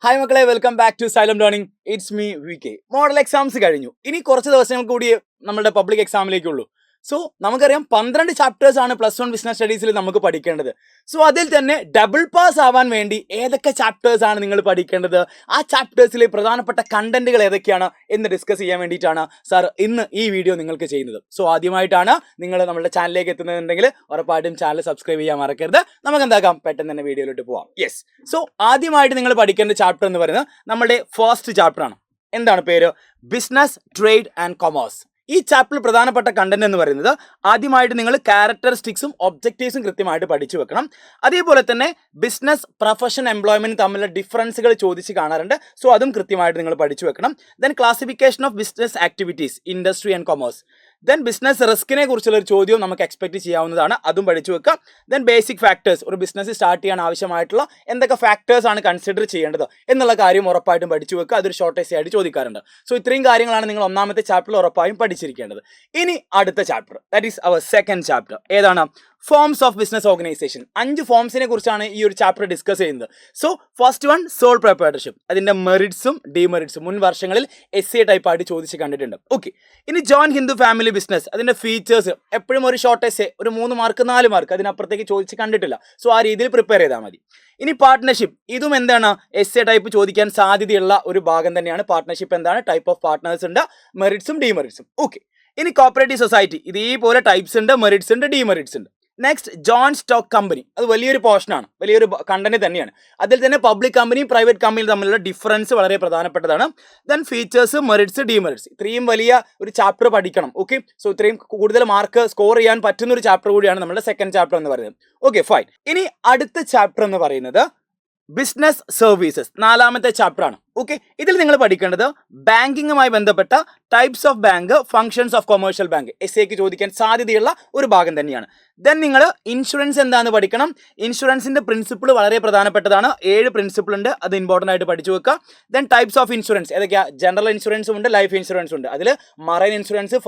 Hi മക്കളെ, welcome back to Xylem learning. It's me VK. Model exams കഴിഞ്ഞു. ഇനി കുറച്ച് ദിവസങ്ങൾ കൂടി നമ്മുടെ പബ്ലിക് എക്സാമിലേക്കുള്ളൂ. സോ നമുക്കറിയാം 12 ചാപ്റ്റേഴ്സ് ആണ് +1 ബിസിനസ് സ്റ്റഡീസിൽ നമുക്ക് പഠിക്കേണ്ടത്. സോ അതിൽ തന്നെ ഡബിൾ പാസ് ആവാൻ വേണ്ടി ഏതൊക്കെ ചാപ്റ്റേഴ്സ് ആണ് നിങ്ങൾ പഠിക്കേണ്ടത്, ആ ചാപ്റ്റേഴ്സിലെ പ്രധാനപ്പെട്ട കണ്ടന്റുകൾ ഏതൊക്കെയാണ് എന്ന് ഡിസ്കസ് ചെയ്യാൻ വേണ്ടിയിട്ടാണ് സാർ ഇന്ന് ഈ വീഡിയോ നിങ്ങൾക്ക് ചെയ്യുന്നത്. സോ ആദ്യമായിട്ടാണ് നിങ്ങൾ നമ്മുടെ ചാനലിലേക്ക് എത്തുന്നതെന്നുണ്ടെങ്കിൽ ഉറപ്പായിട്ടും ചാനൽ സബ്സ്ക്രൈബ് ചെയ്യാൻ മറക്കരുത്. നമുക്ക് എന്താക്കാം, പെട്ടെന്ന് തന്നെ വീഡിയോയിലോട്ട് പോവാം. യെസ്, സോ ആദ്യമായിട്ട് നിങ്ങൾ പഠിക്കേണ്ട ചാപ്റ്റർ എന്ന് പറയുന്നത് നമ്മുടെ ഫസ്റ്റ് ചാപ്റ്റർ ആണ്. എന്താണ് പേര്? Business, trade and commerce. ഈ ചാപ്റ്ററിൽ പ്രധാനപ്പെട്ട കണ്ടന്റ് എന്ന് പറയുന്നത് ആദ്യമായിട്ട് നിങ്ങൾ ക്യാരക്ടറിസ്റ്റിക്സും ഒബ്ജക്റ്റീവ്സും കൃത്യമായിട്ട് പഠിച്ചു വെക്കണം. അതേപോലെ തന്നെ ബിസിനസ്, പ്രൊഫഷൻ, എംപ്ലോയ്മെന്റ് തമ്മിലുള്ള ഡിഫറൻസുകൾ ചോദിച്ച് കാണാറുണ്ട്. സോ അതും കൃത്യമായിട്ട് നിങ്ങൾ പഠിച്ചു വെക്കണം. Then classification of business activities, industry and commerce. Then business റിസ്കിനെ കുറിച്ചുള്ള ഒരു ചോദ്യവും നമുക്ക് എക്സ്പെക്ട് ചെയ്യാവുന്നതാണ്, അതും പഠിച്ചു വെക്കുക. ദെൻ ബേസിക് ഫാക്ടേഴ്സ്, ഒരു ബിസിനസ് സ്റ്റാർട്ട് ചെയ്യാൻ ആവശ്യമായിട്ടുള്ള എന്തൊക്കെ ഫാക്ടേഴ്സ് ആണ് കൺസിഡർ ചെയ്യേണ്ടത് എന്നുള്ള കാര്യം ഉറപ്പായിട്ടും പഠിച്ചു വെക്കുക. അതൊരു ഷോർട്ട് എസ്സേ ആയിട്ട് ചോദിക്കാറുണ്ട്. സോ ഇത്രയും കാര്യങ്ങളാണ് നിങ്ങൾ ഒന്നാമത്തെ ചാപ്റ്ററിൽ ഉറപ്പായും പഠിച്ചിരിക്കേണ്ടത്. ഇനി അടുത്ത chapter, that is our second chapter. ഏതാണ്? Forms of business organisation. 5 ഫോംസിനെ കുറിച്ചാണ് ഈ ഒരു ചാപ്റ്റർ ഡിസ്കസ് ചെയ്യുന്നത്. So first one, sole proprietorship. അതിന്റെ മെറിറ്റ്സും ഡിമെറിറ്റ്സും മുൻ വർഷങ്ങളിൽ എസ്സേ ടൈപ്പ് ആയിട്ട് ചോദിച്ച് കണ്ടിട്ടുണ്ട്. ഓക്കെ, ഇനി ജോയിന്റ് ഹിന്ദു ഫാമിലി ബിസിനസ്, അതിന്റെ ഫീച്ചേഴ്സ് എപ്പോഴും ഒരു ഷോർട്ട് എസ്സേ, ഒരു 3 മാർക്ക് 4 മാർക്ക്, അതിനപ്പുറത്തേക്ക് ചോദിച്ച് കണ്ടിട്ടില്ല. സോ ആ രീതിയിൽ പ്രിപ്പയർ ചെയ്താൽ മതി. ഇനി പാർട്ട്ണർഷിപ്പ്, ഇതും എന്താണ് എസ്സേ ടൈപ്പ് ചോദിക്കാൻ സാധ്യതയുള്ള ഒരു ഭാഗം തന്നെയാണ്. പാർട്ട്ണർഷിപ്പ് എന്താണ്, ടൈപ്പ് ഓഫ് പാർട്ട്നേഴ്സ് ഉണ്ട്, മെറിറ്റ്സും ഡിമെറിറ്റ്സും. ഓക്കെ, ഇനി കോപ്പറേറ്റീവ് സൊസൈറ്റി, ഇതേപോലെ ടൈപ്സ് ഉണ്ട്, മെറിറ്റ്സ് ഉണ്ട്, ഡിമെറിറ്റ്സ് ഉണ്ട്. Next, joint stock company. അത് വലിയൊരു പോർഷനാണ്, വലിയൊരു കണ്ടന്റ് തന്നെയാണ്. അതിൽ തന്നെ പബ്ലിക് കമ്പനിയും പ്രൈവറ്റ് കമ്പനിയും തമ്മിലുള്ള ഡിഫറൻസ് വളരെ പ്രധാനപ്പെട്ടതാണ്. Then features, merits, demerits. ഇത്രയും വലിയ ഒരു ചാപ്റ്റർ പഠിക്കണം. ഓക്കെ, സോ ഇത്രയും കൂടുതൽ മാർക്ക് സ്കോർ ചെയ്യാൻ പറ്റുന്ന ഒരു ചാപ്റ്റർ കൂടിയാണ് നമ്മുടെ സെക്കൻഡ് ചാപ്റ്റർ എന്ന് പറയുന്നത്. Okay, fine. ഇനി അടുത്ത ചാപ്റ്റർ എന്ന് പറയുന്നത് ബിസിനസ് സർവീസസ്, 4ാമത്തെ ചാപ്റ്റർ ആണ്. ഓക്കെ, ഇതിൽ നിങ്ങൾ പഠിക്കേണ്ടത് ബാങ്കിങ്ങുമായി ബന്ധപ്പെട്ട types of bank, functions of commercial bank. എസ്സേക്ക് ചോദിക്കാൻ സാധ്യതയുള്ള ഒരു ഭാഗം തന്നെയാണ്. ദെൻ നിങ്ങൾ ഇൻഷുറൻസ് എന്താണെന്ന് പഠിക്കണം. ഇൻഷുറൻസിന്റെ പ്രിൻസിപ്പിൾ വളരെ പ്രധാനപ്പെട്ടതാണ്. 7 പ്രിൻസിപ്പിൾ ഉണ്ട്, അത് ഇമ്പോർട്ടൻ്റ് ആയിട്ട് പഠിച്ചു വെക്കുക. ദെൻ ടൈപ്സ് ഓഫ് ഇൻഷുറൻസ് ഏതൊക്കെയാ? ജനറൽ ഇൻഷുറൻസും ഉണ്ട്, ലൈഫ് ഇൻഷുറൻസും ഉണ്ട്. അതിൽ മറൈൻ ഇൻഷുറൻസ്,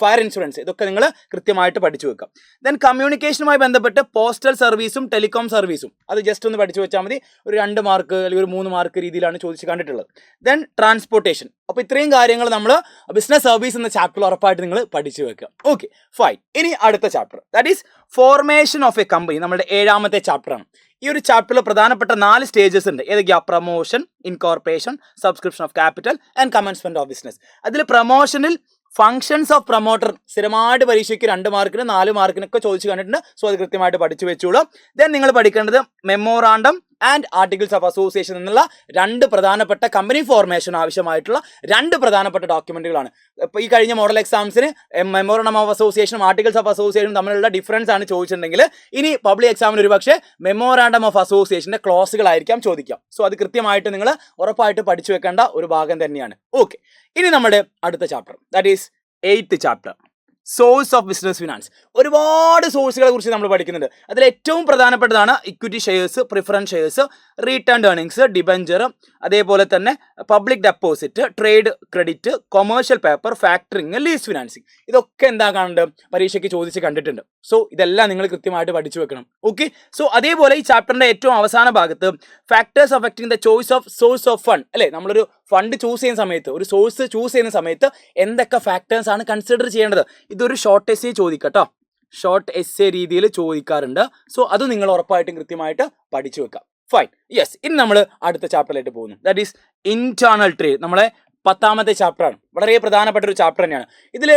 ഫയർ ഇൻഷുറൻസ്, ഇതൊക്കെ നിങ്ങൾ കൃത്യമായിട്ട് പഠിച്ചു വെക്കുക. ദെൻ കമ്മ്യൂണിക്കേഷനുമായി ബന്ധപ്പെട്ട് പോസ്റ്റൽ സർവീസും ടെലികോം സർവീസും, അത് ജസ്റ്റ് ഒന്ന് പഠിച്ചു വെച്ചാൽ മതി. ഒരു 2 മാർക്ക് അല്ലെങ്കിൽ ഒരു 3 മാർക്ക് രീതിയിലാണ് ചോദിച്ച് കണ്ടിട്ടുള്ളത്. Then transportation. അപ്പോൾ ഇത്രയും കാര്യങ്ങൾ നമ്മൾ ബിസിനസ് സർവീസ് എന്ന ചാപ്റ്ററിൽ ഉറപ്പായിട്ട് നിങ്ങൾ പഠിച്ചു വെക്കുക. Okay, fine. ഇനി അടുത്ത chapter, that is formation of A company, നമ്മുടെ 7ാമത്തെ ചാപ്റ്റർ ആണ്. ഈ ഒരു ചാപ്റ്ററിൽ പ്രധാനപ്പെട്ട 4 സ്റ്റേജസ് ഉണ്ട്. ഏതൊക്കെയാ? Promotion, incorporation, subscription of capital and commencement of business. അതിൽ പ്രൊമോഷനിൽ ഫങ്ഷൻസ് ഓഫ് പ്രൊമോട്ടർ സ്ഥിരമായിട്ട് പരീക്ഷയ്ക്ക് 2 മാർക്കിന് 4 മാർക്കിനൊക്കെ ചോദിച്ചു കണ്ടിട്ടുണ്ട്. സോ അത് കൃത്യമായിട്ട് പഠിച്ചു വെച്ചോളൂ. ദെൻ നിങ്ങൾ പഠിക്കേണ്ടത് memorandum and articles of association എന്നുള്ള 2 പ്രധാനപ്പെട്ട കമ്പനി ഫോർമേഷൻ ആവശ്യമായിട്ടുള്ള 2 പ്രധാനപ്പെട്ട ഡോക്യുമെന്റുകളാണ്. ഇപ്പോൾ ഈ കഴിഞ്ഞ മോഡൽ എക്സാംസിന് മെമ്മോറാണ്ടം ഓഫ് അസോസിയേഷനും ആർട്ടിക്കിൾസ് ഓഫ് അസോസിയേഷനും തമ്മിലുള്ള ഡിഫറൻസ് ആണ് ചോദിച്ചിട്ടുണ്ടെങ്കിൽ, ഇനി പബ്ലിക് എക്സാമിന് ഒരുപക്ഷെ മെമ്മോറാണ്ടം ഓഫ് അസോസിയേഷന്റെ ക്ലോസുകളായിരിക്കാം ചോദിക്കാം. സോ അത് കൃത്യമായിട്ട് നിങ്ങൾ ഉറപ്പായിട്ട് പഠിച്ചു വെക്കേണ്ട ഒരു ഭാഗം തന്നെയാണ്. ഓക്കെ, ഇനി നമ്മുടെ അടുത്ത chapter, that is 8th chapter, source of business finance. ഒരുപാട് സോഴ്സുകളെ കുറിച്ച് നമ്മൾ പഠിക്കുന്നുണ്ട്. അതിൽ ഏറ്റവും പ്രധാനപ്പെട്ടതാണ് equity shares, preference shares, retained earnings, debenture, അതേപോലെ തന്നെ public deposit, trade credit, commercial paper, factoring, lease financing. ഇതൊക്കെ എന്താ കാണുന്നത്, പരീക്ഷയ്ക്ക് ചോദിച്ച് കണ്ടിട്ടുണ്ട്. സോ ഇതെല്ലാം നിങ്ങൾ കൃത്യമായിട്ട് പഠിച്ചു വെക്കണം. ഓക്കെ, സോ അതേപോലെ ഈ ചാപ്റ്ററിന്റെ ഏറ്റവും അവസാന ഭാഗത്ത് factors affecting the choice of swords of fund, അല്ലേ? നമ്മളൊരു ഫണ്ട് ചൂസ് ചെയ്യുന്ന സമയത്ത്, ഒരു സോഴ്സ് ചൂസ് ചെയ്യുന്ന സമയത്ത് എന്തൊക്കെ ഫാക്ടേഴ്സ് ആണ് കൺസിഡർ ചെയ്യേണ്ടത്, ഇതൊരു ഷോർട്ട് എസ്സേ ചോദിക്കട്ടോ. ഷോർട്ട് എസ്സേ രീതിയിൽ ചോദിക്കാറുണ്ട്. സോ അത് നിങ്ങൾ ഉറപ്പായിട്ടും കൃത്യമായിട്ട് പഠിച്ചു വെക്കാം. ഫൈൻ. യെസ്, ഇനി നമ്മൾ അടുത്ത ചാപ്റ്ററിലേക്ക് പോകുന്നു. ദാറ്റ് ഈസ് ഇന്റേണൽ ട്രേഡ്, നമ്മളെ 10ാമത്തെ ചാപ്റ്റർ ആണ്. വളരെ പ്രധാനപ്പെട്ട ഒരു ചാപ്റ്റർ തന്നെയാണ്. ഇതിൽ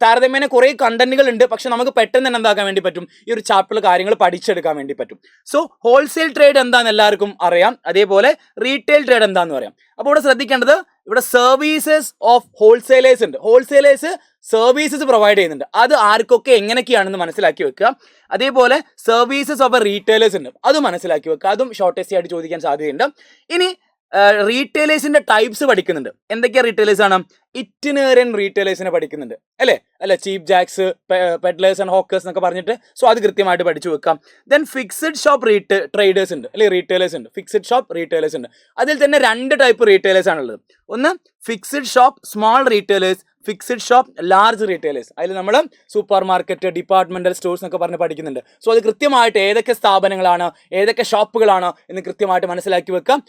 താരതമ്യേന കുറേ കണ്ടന്റുകൾ ഉണ്ട്, പക്ഷെ നമുക്ക് പെട്ടെന്ന് തന്നെ എന്താക്കാൻ വേണ്ടി പറ്റും, ഈ ഒരു ചാപ്റ്ററിൽ കാര്യങ്ങൾ പഠിച്ചെടുക്കാൻ വേണ്ടി പറ്റും. സോ ഹോൾസെയിൽ ട്രേഡ് എന്താണെന്ന് എല്ലാവർക്കും അറിയാം, അതേപോലെ റീറ്റെയിൽ ട്രേഡ് എന്താണെന്ന് പറയാം. അപ്പോൾ ഇവിടെ ശ്രദ്ധിക്കേണ്ടത്, ഇവിടെ സർവീസസ് ഓഫ് ഹോൾസെയിലേഴ്സ് ഉണ്ട്. ഹോൾസെയിലേഴ്സ് സർവീസസ് പ്രൊവൈഡ് ചെയ്യുന്നുണ്ട്. അത് ആർക്കൊക്കെ എങ്ങനെയൊക്കെയാണെന്ന് മനസ്സിലാക്കി വെക്കുക. അതേപോലെ സർവീസസ് ഓഫ് റീറ്റെയിലേഴ്സ് ഉണ്ട്, അത് മനസ്സിലാക്കി വെക്കുക. അതും ഷോർട്ട് എസ്സേ ആയിട്ട് ചോദിക്കാൻ സാധ്യതയുണ്ട്. ഇനി റീറ്റെയിലേഴ്സിന്റെ ടൈപ്സ് പഠിക്കുന്നുണ്ട്. എന്തൊക്കെയാ റീറ്റെയിലേഴ്സ് ആണ്? ഇറ്റിനേറിയൻ റീറ്റെയിലേഴ്സിനെ പഠിക്കുന്നുണ്ട്, അല്ലെ? ചീപ്പ് ജാക്സ്, പെഡ്ലേഴ്സ് ആൻഡ് ഹോക്കേഴ്സ് എന്നൊക്കെ പറഞ്ഞിട്ട്. സോ അത് കൃത്യമായിട്ട് പഠിച്ചു വെക്കാം. ദെൻ ഫിക്സഡ് ഷോപ്പ് ട്രേഡേഴ്സ് ഉണ്ട്, അല്ലെ? റീറ്റെയിലേഴ്സ് ഉണ്ട്, ഫിക്സഡ് ഷോപ്പ് റീറ്റെയിലേഴ്സ് ഉണ്ട്. അതിൽ തന്നെ 2 ടൈപ്പ് റീറ്റെയിലേഴ്സ് ആണുള്ളത്. ഒന്ന് fixed shop small retailers, fixed shop, large retailers. അതിൽ നമ്മൾ സൂപ്പർ മാർക്കറ്റ്, ഡിപ്പാർട്ട്മെന്റൽ സ്റ്റോഴ്സ് എന്നൊക്കെ പറഞ്ഞ് പഠിക്കുന്നുണ്ട്. സോ അത് കൃത്യമായിട്ട് ഏതൊക്കെ സ്ഥാപനങ്ങളാണ്, ഏതൊക്കെ ഷോപ്പുകളാണ് എന്ന് കൃത്യമായിട്ട് മനസ്സിലാക്കി വെക്കാം.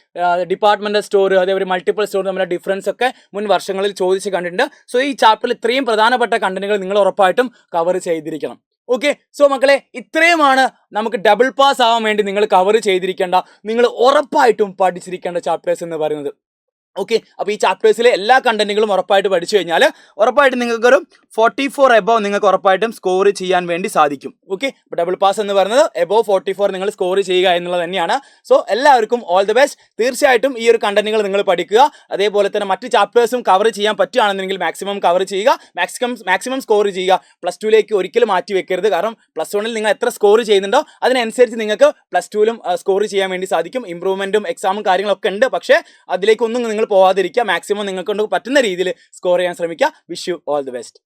ഡിപ്പാർട്ട്മെന്റൽ സ്റ്റോർ, അതേപോലെ മൾട്ടിപ്പിൾ സ്റ്റോർ തമ്മിലുള്ള ഡിഫറൻസ് ഒക്കെ മുൻ വർഷങ്ങളിൽ ചോദിച്ച് കണ്ടിട്ടുണ്ട്. സോ ഈ ചാപ്റ്ററിൽ ഇത്രയും പ്രധാനപ്പെട്ട കണ്ടന്റുകൾ നിങ്ങൾ ഉറപ്പായിട്ടും കവർ ചെയ്തിരിക്കണം. ഓക്കെ, സോ മക്കളെ, ഇത്രയുമാണ് നമുക്ക് ഡബിൾ പാസ് ആവാൻ വേണ്ടി നിങ്ങൾ കവർ ചെയ്തിരിക്കേണ്ട, നിങ്ങൾ ഉറപ്പായിട്ടും പഠിച്ചിരിക്കേണ്ട ചാപ്റ്റേഴ്സ് എന്ന് പറയുന്നത്. ഓക്കെ, അപ്പോൾ ഈ ചാപ്റ്റേഴ്സിലെ എല്ലാ കണ്ടന്റുകളും ഉറപ്പായിട്ട് പഠിച്ചു കഴിഞ്ഞാൽ ഉറപ്പായിട്ടും നിങ്ങൾക്കൊരു 44 എബോവ് നിങ്ങൾക്ക് ഉറപ്പായിട്ടും സ്കോർ ചെയ്യാൻ വേണ്ടി സാധിക്കും. ഓക്കെ, അപ്പോൾ ഡബിൾ പാസ് എന്ന് പറയുന്നത് എബോവ് 44 നിങ്ങൾ സ്കോർ ചെയ്യുക എന്നുള്ളത് തന്നെയാണ്. സോ എല്ലാവർക്കും ഓൾ ദി ബെസ്റ്റ്. തീർച്ചയായിട്ടും ഈ ഒരു കണ്ടന്റുകൾ നിങ്ങൾ പഠിക്കുക. അതേപോലെ തന്നെ മറ്റ് ചാപ്റ്റേഴ്സും കവർ ചെയ്യാൻ പറ്റുകയാണെന്നുണ്ടെങ്കിൽ മാക്സിമം കവർ ചെയ്യുക, മാക്സിമം സ്കോർ ചെയ്യുക. പ്ലസ് ടുവിലേക്ക് ഒരിക്കലും മാറ്റി വെക്കരുത്. കാരണം പ്ലസ് വണ്ണിൽ നിങ്ങൾ എത്ര സ്കോർ ചെയ്യുന്നുണ്ടോ അതിനനുസരിച്ച് നിങ്ങൾക്ക് പ്ലസ് ടുവിലും സ്കോർ ചെയ്യാൻ വേണ്ടി സാധിക്കും. ഇമ്പ്രൂവ്മെന്റും എക്സാമും കാര്യങ്ങളൊക്കെ ഉണ്ട്. പക്ഷേ അതിലേക്കൊന്നും നിങ്ങൾ പോവാതിരിക്കുക. മാക്സിമം നിങ്ങൾക്ക് കൊണ്ട് പറ്റുന്ന രീതിയിൽ സ്കോർ ചെയ്യാൻ ശ്രമിക്കുക. Wish you all the best.